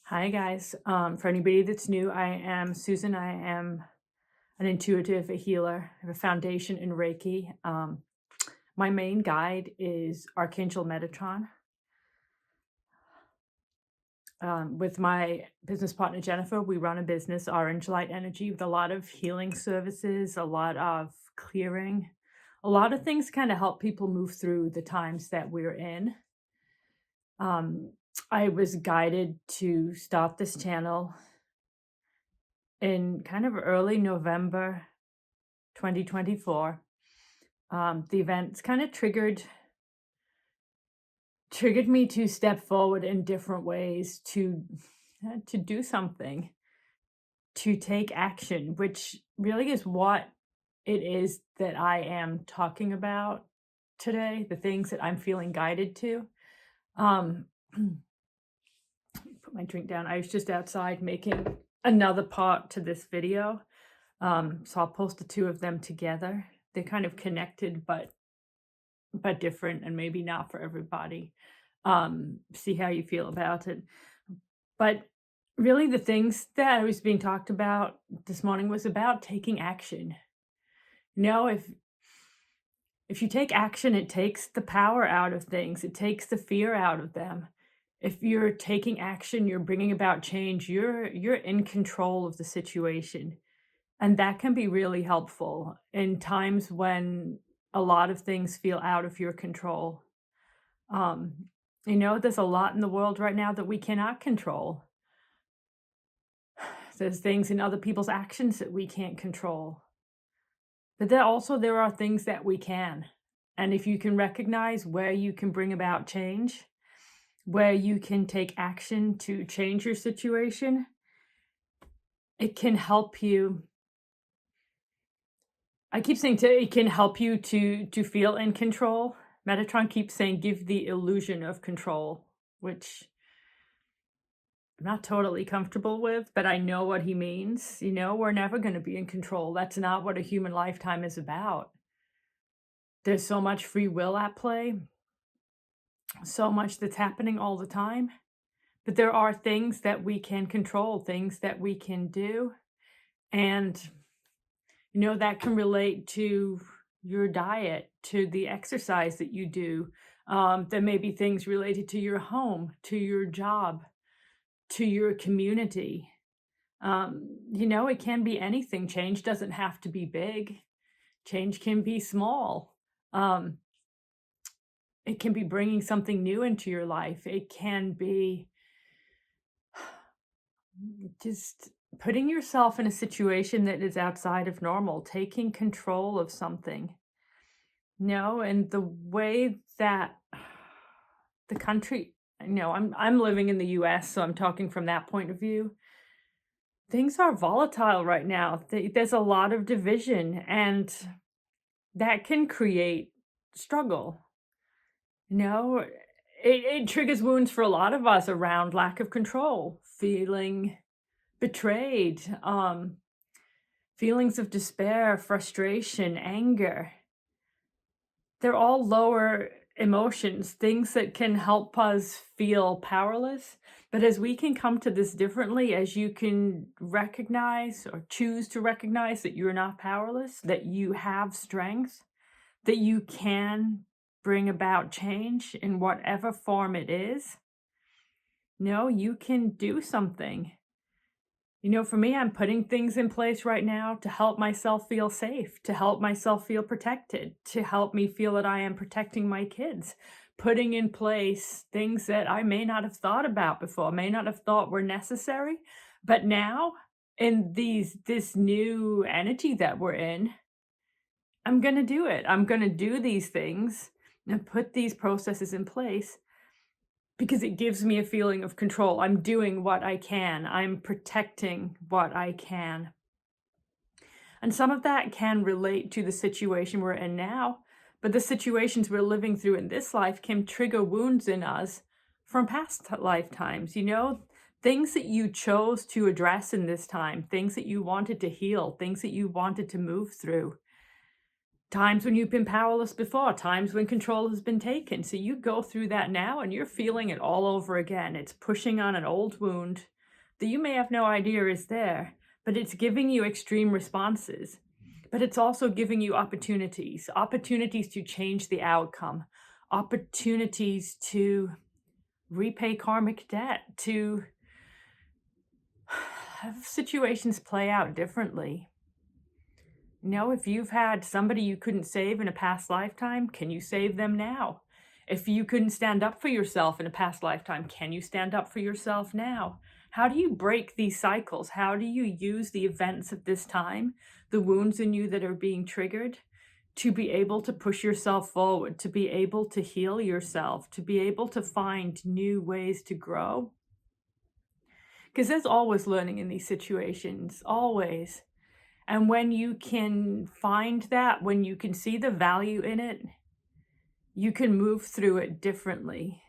Hi guys. For anybody that's new, I am Susan. I am an intuitive, a healer. I have a foundation in Reiki. My main guide is Archangel Metatron. With my business partner Jennifer, we run a business, Orange Light Energy, with a lot of healing services, a lot of clearing, a lot of things kind of help people move through the times that we're in. I was guided to start this channel in kind of early November 2024. The events kind of triggered me to step forward in different ways to do something, to take action, which really is what it is that I am talking about today, the things that I'm feeling guided to. Put my drink down. I was just outside making another part to this video. So I'll post the two of them together. They're kind of connected, but different, and maybe not for everybody. See how you feel about it. But really the things that was being talked about this morning was about taking action. You know, if you take action, it takes the power out of things. It takes the fear out of them. If you're taking action, you're bringing about change. You're in control of the situation. And that can be really helpful in times when a lot of things feel out of your control. There's a lot in the world right now that we cannot control. There's things in other people's actions that we can't control. But there are things that we can. And if you can recognize where you can bring about change, where you can take action to change your situation, it can help you. I keep saying it can help you to feel in control. Metatron keeps saying, give the illusion of control, which I'm not totally comfortable with, but I know what he means. We're never going to be in control. That's not what a human lifetime is about. There's so much free will at play, so much that's happening all the time. But there are things that we can control, things that we can do. And that can relate to your diet, to the exercise that you do. There may be things related to your home, to your job, to your community. It can be anything. Change doesn't have to be big. Change can be small. It can be bringing something new into your life. It can be just putting yourself in a situation that is outside of normal, taking control of something. And the way that the country, I'm living in the US, so I'm talking from that point of view. Things are volatile right now. There's a lot of division, and that can create struggle. It triggers wounds for a lot of us around lack of control, feeling betrayed, feelings of despair, frustration, anger. They're all lower emotions, things that can help us feel powerless. But as we can come to this differently, as you can recognize or choose to recognize that you're not powerless, that you have strength, that you can bring about change in whatever form it is, you can do something. For me, I'm putting things in place right now to help myself feel safe, to help myself feel protected, to help me feel that I am protecting my kids, putting in place things that I may not have thought about before, may not have thought were necessary. But now, in this new energy that we're in, I'm going to do it. I'm going to do these things and put these processes in place, because it gives me a feeling of control. I'm doing what I can. I'm protecting what I can. And some of that can relate to the situation we're in now, but the situations we're living through in this life can trigger wounds in us from past lifetimes. Things that you chose to address in this time, things that you wanted to heal, things that you wanted to move through. Times when you've been powerless before, times when control has been taken. So you go through that now and you're feeling it all over again. It's pushing on an old wound. that you may have no idea is there, but it's giving you extreme responses. But it's also giving you opportunities, opportunities to change the outcome, opportunities to repay karmic debt, to have situations play out differently. You know, if you've had somebody you couldn't save in a past lifetime, can you save them now? If you couldn't stand up for yourself in a past lifetime, can you stand up for yourself now? How do you break these cycles? How do you use the events of this time, the wounds in you that are being triggered, to be able to push yourself forward, to be able to heal yourself, to be able to find new ways to grow? Because there's always learning in these situations, always. And when you can find that, when you can see the value in it, you can move through it differently.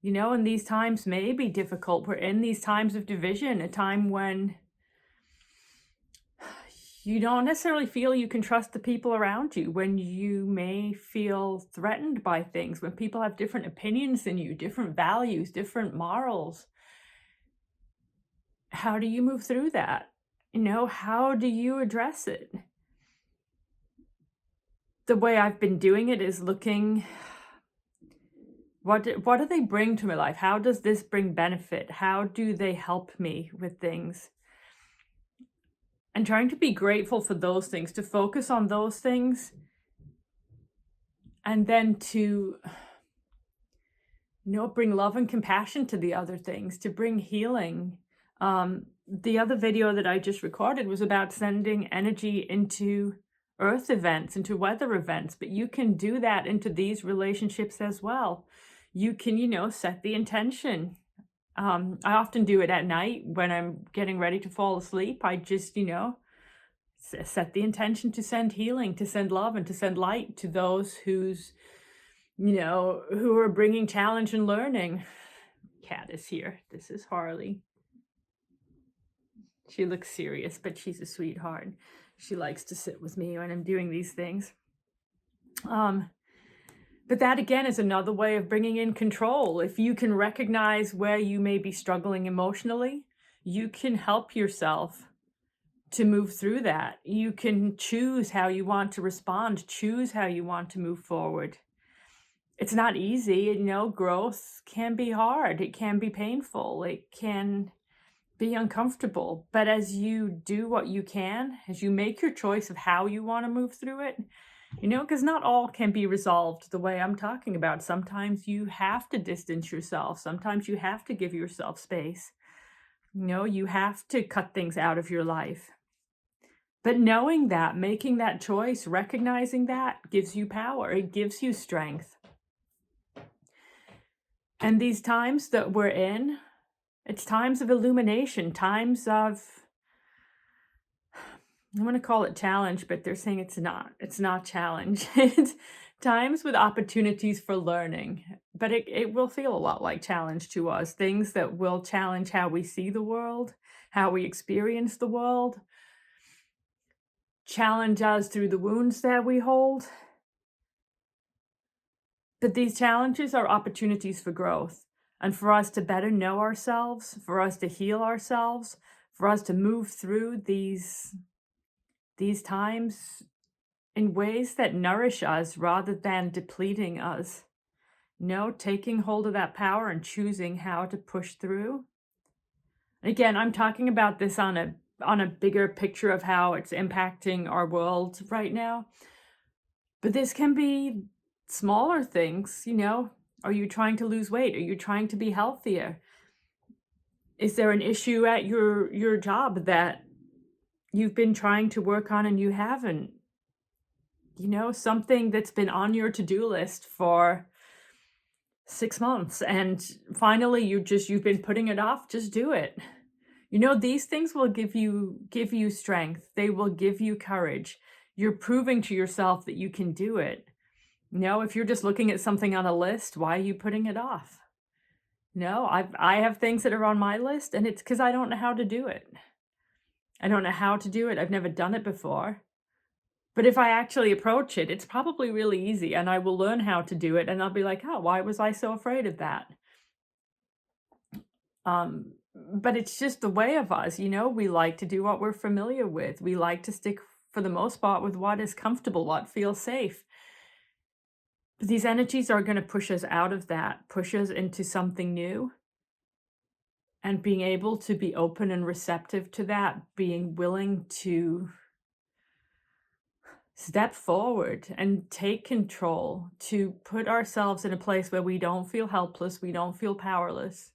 You know, and these times may be difficult. We're in these times of division, a time when you don't necessarily feel you can trust the people around you, when you may feel threatened by things, when people have different opinions than you, different values, different morals. How do you move through that? You know, how do you address it? The way I've been doing it is looking, what do they bring to my life? How does this bring benefit? How do they help me with things? And trying to be grateful for those things, to focus on those things, and then to, bring love and compassion to the other things, to bring healing. The other video that I just recorded was about sending energy into earth events, into weather events, but you can do that into these relationships as well. You can, set the intention. I often do it at night when I'm getting ready to fall asleep. I just, set the intention to send healing, to send love, and to send light to those who are bringing challenge and learning. Cat is here. This is Harley. She looks serious, but she's a sweetheart. She likes to sit with me when I'm doing these things. But that, again, is another way of bringing in control. If you can recognize where you may be struggling emotionally, you can help yourself to move through that. You can choose how you want to respond, choose how you want to move forward. It's not easy, growth can be hard. It can be painful. It can be uncomfortable. But as you do what you can, as you make your choice of how you want to move through it, because not all can be resolved the way I'm talking about. Sometimes you have to distance yourself. Sometimes you have to give yourself space. You have to cut things out of your life. But knowing that, making that choice, recognizing that gives you power. It gives you strength. And these times that we're in, it's times of illumination, times of, I want to call it challenge, but they're saying it's not. It's not challenge. It's times with opportunities for learning, but it will feel a lot like challenge to us. Things that will challenge how we see the world, how we experience the world, challenge us through the wounds that we hold. But these challenges are opportunities for growth and for us to better know ourselves, for us to heal ourselves, for us to move through these times in ways that nourish us rather than depleting us. Taking hold of that power and choosing how to push through. Again, I'm talking about this on a bigger picture of how it's impacting our world right now. But this can be smaller things, Are you trying to lose weight? Are you trying to be healthier? Is there an issue at your job that you've been trying to work on and you haven't? Something that's been on your to-do list for 6 months and finally you've been putting it off. Just do it. These things will give you strength. They will give you courage. You're proving to yourself that you can do it. If you're just looking at something on a list, why are you putting it off? I have things that are on my list, and it's because I don't know how to do it. I don't know how to do it. I've never done it before. But if I actually approach it, it's probably really easy, and I will learn how to do it, and I'll be like, oh, why was I so afraid of that? but it's just the way of us, we like to do what we're familiar with. We like to stick, for the most part, with what is comfortable, what feels safe. But these energies are going to push us out of that, push us into something new. And being able to be open and receptive to that, being willing to step forward and take control, to put ourselves in a place where we don't feel helpless, we don't feel powerless.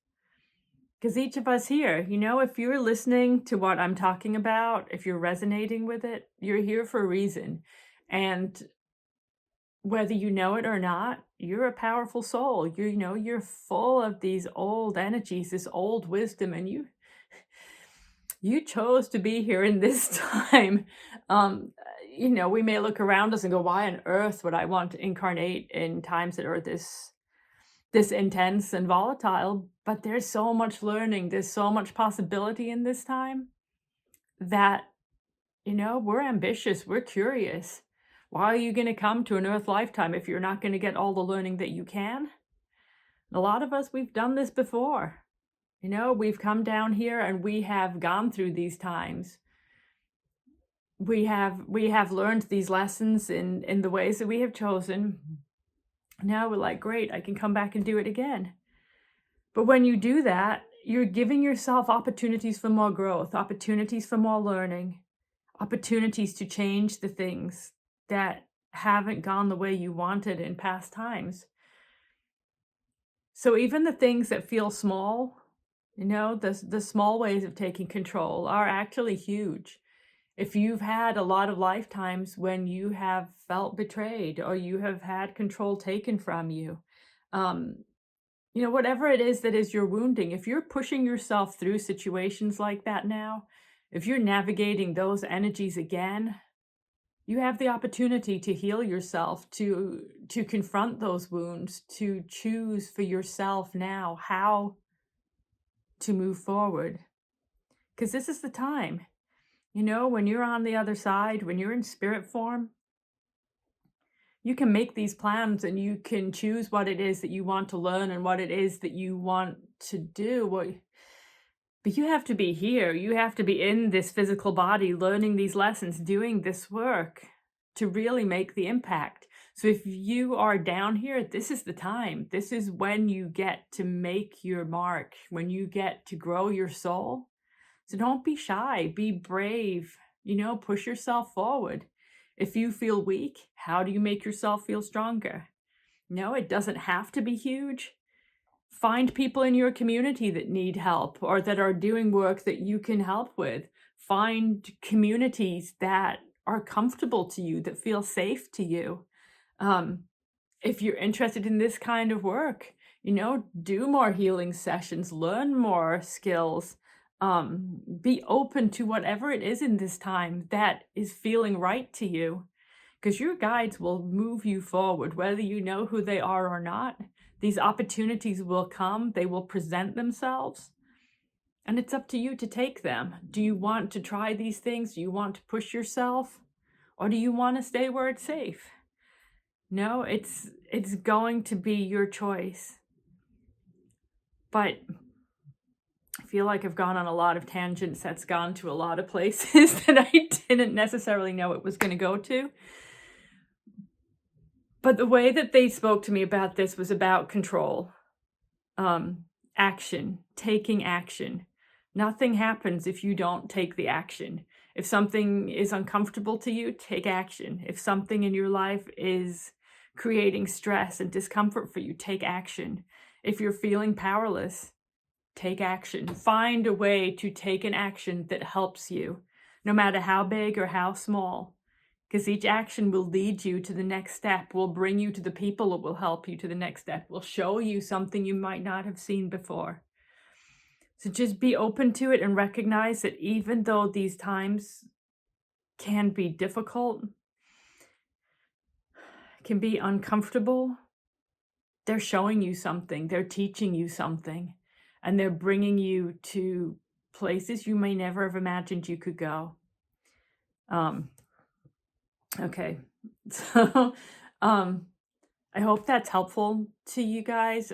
Because each of us here, if you're listening to what I'm talking about, if you're resonating with it, you're here for a reason. And whether you know it or not, you're a powerful soul. You're full of these old energies, this old wisdom, and you chose to be here in this time. We may look around us and go, why on earth would I want to incarnate in times that are this intense and volatile? But there's so much learning, there's so much possibility in this time that, we're ambitious, we're curious. Why are you going to come to an earth lifetime if you're not going to get all the learning that you can? A lot of us, we've done this before. We've come down here and we have gone through these times. We have learned these lessons in the ways that we have chosen. Now we're like, great, I can come back and do it again. But when you do that, you're giving yourself opportunities for more growth, opportunities for more learning, opportunities to change the things that haven't gone the way you wanted in past times. So even the things that feel small, the small ways of taking control are actually huge. If you've had a lot of lifetimes when you have felt betrayed or you have had control taken from you, whatever it is that is your wounding, if you're pushing yourself through situations like that now, if you're navigating those energies again, you have the opportunity to heal yourself, to confront those wounds, to choose for yourself now how to move forward. Because this is the time. When you're on the other side, when you're in spirit form, you can make these plans and you can choose what it is that you want to learn and what it is that you want to do. But you have to be here. You have to be in this physical body, learning these lessons, doing this work to really make the impact. So if you are down here, this is the time. This is when you get to make your mark, when you get to grow your soul. So don't be shy, be brave, push yourself forward. If you feel weak, how do you make yourself feel stronger? No, it doesn't have to be huge. Find people in your community that need help or that are doing work that you can help with. Find communities that are comfortable to you, that feel safe to you. If you're interested in this kind of work, do more healing sessions, learn more skills. Be open to whatever it is in this time that is feeling right to you, because your guides will move you forward, whether you know who they are or not. These opportunities will come, they will present themselves, and it's up to you to take them. Do you want to try these things? Do you want to push yourself? Or do you want to stay where it's safe? No, it's going to be your choice. But I feel like I've gone on a lot of tangents that's gone to a lot of places that I didn't necessarily know it was going to go to. But the way that they spoke to me about this was about control, action, taking action. Nothing happens if you don't take the action. If something is uncomfortable to you, take action. If something in your life is creating stress and discomfort for you, take action. If you're feeling powerless, take action. Find a way to take an action that helps you, no matter how big or how small, because each action will lead you to the next step, will bring you to the people that will help you to the next step, will show you something you might not have seen before. So just be open to it and recognize that even though these times can be difficult, can be uncomfortable, they're showing you something, they're teaching you something, and they're bringing you to places you may never have imagined you could go. Okay, so I hope that's helpful to you guys.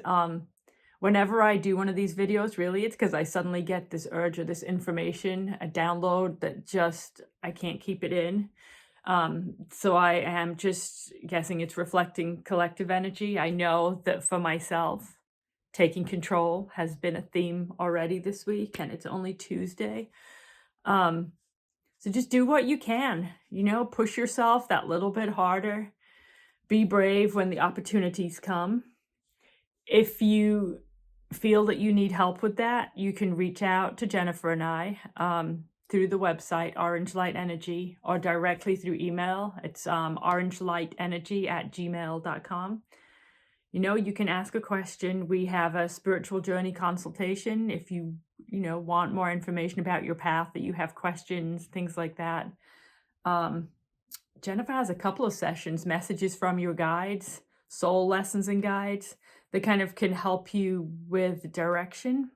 whenever I do one of these videos, really, it's because I suddenly get this urge or this information, a download that just, I can't keep it in. So I am just guessing it's reflecting collective energy. I know that for myself, taking control has been a theme already this week, and it's only Tuesday. So just do what you can, push yourself that little bit harder. Be brave when the opportunities come. If you feel that you need help with that, you can reach out to Jennifer and I through the website, Orange Light Energy, or directly through email. It's orangelighthenergy@gmail.com. You can ask a question. We have a spiritual journey consultation if you want more information about your path, that you have questions, things like that. Jennifer has a couple of sessions, messages from your guides, soul lessons and guides that kind of can help you with direction.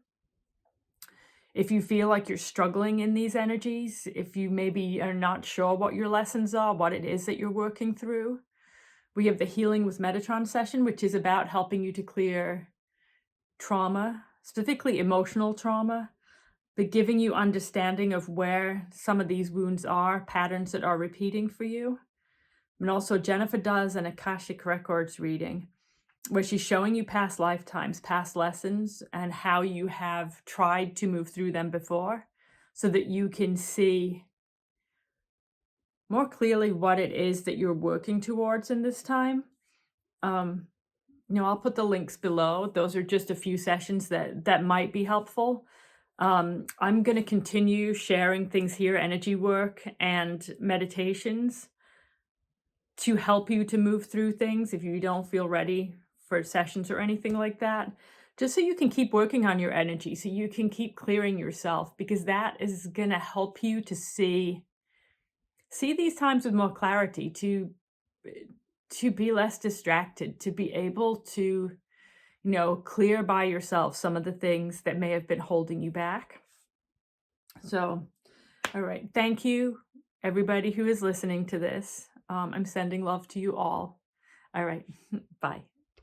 If you feel like you're struggling in these energies, if you maybe are not sure what your lessons are, what it is that you're working through, we have the Healing with Metatron session, which is about helping you to clear trauma, specifically emotional trauma, but giving you understanding of where some of these wounds are, patterns that are repeating for you. And also Jennifer does an Akashic Records reading where she's showing you past lifetimes, past lessons, and how you have tried to move through them before so that you can see more clearly what it is that you're working towards in this time. I'll put the links below. Those are just a few sessions that might be helpful. I'm going to continue sharing things here, energy work and meditations, to help you to move through things if you don't feel ready for sessions or anything like that, just so you can keep working on your energy, so you can keep clearing yourself, because that is going to help you to see these times with more clarity, to be less distracted, to be able to, clear by yourself some of the things that may have been holding you back. So, all right. Thank you, everybody who is listening to this. I'm sending love to you all. All right. Bye.